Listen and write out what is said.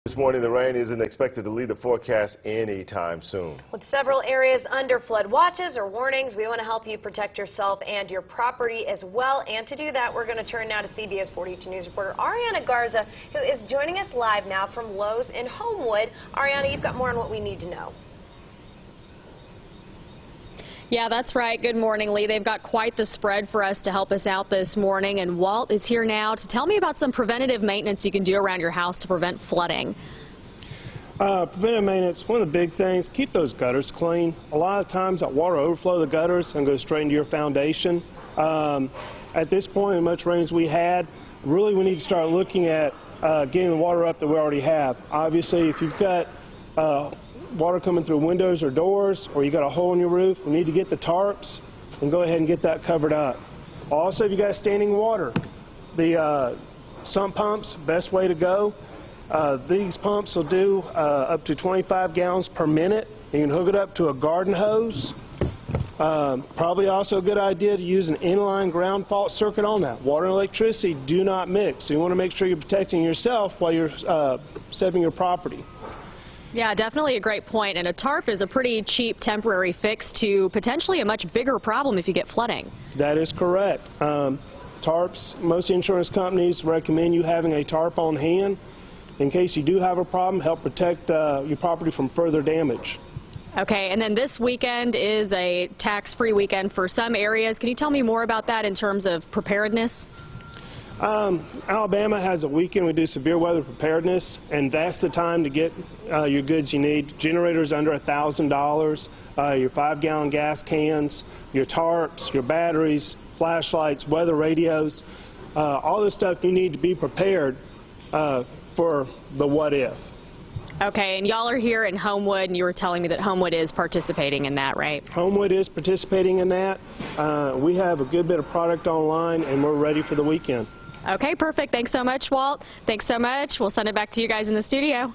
This morning, the rain isn't expected to lead the forecast anytime soon. With several areas under flood watches or warnings, we want to help you protect yourself and your property as well. And to do that, we're going to turn now to CBS 42 News reporter Ariana Garza, who is joining us live now from Lowe's in Homewood. Ariana, you've got more on what we need to know. Yeah, that's right. Good morning, Lee. They've got quite the spread for us to help us out this morning, and Walt is here now to tell me about some preventative maintenance you can do around your house to prevent flooding. Preventive maintenance, one of the big things, keep those gutters clean. A lot of times that water overflow the gutters and goes straight into your foundation. At this point, as much rain as we had, really we need to start looking at getting the water up that we already have. Obviously, if you've got water coming through windows or doors, or you got a hole in your roof, we need to get the tarps and go ahead and get that covered up. Also, if you got standing water, the sump pumps, best way to go. These pumps will do up to 25 gallons per minute. You can hook it up to a garden hose. Probably also a good idea to use an inline ground fault circuit on that. Water and electricity do not mix, so you want to make sure you're protecting yourself while you're saving your property. Yeah, definitely a great point. And a tarp is a pretty cheap temporary fix to potentially a much bigger problem if you get flooding. That is correct. Tarps, most insurance companies recommend you having a tarp on hand in case you do have a problem, help protect your property from further damage. Okay, and then this weekend is a tax-free weekend for some areas. Can you tell me more about that in terms of preparedness? Alabama has a weekend we do severe weather preparedness, and that's the time to get your goods you need. Generators under $1,000, your 5-gallon gas cans, your tarps, your batteries, flashlights, weather radios, all this stuff you need to be prepared for the what if. Okay, and y'all are here in Homewood, and you were telling me that Homewood is participating in that, right? Homewood is participating in that. We have a good bit of product online, and we're ready for the weekend. Okay, perfect. Thanks so much, Walt. Thanks so much. We'll send it back to you guys in the studio.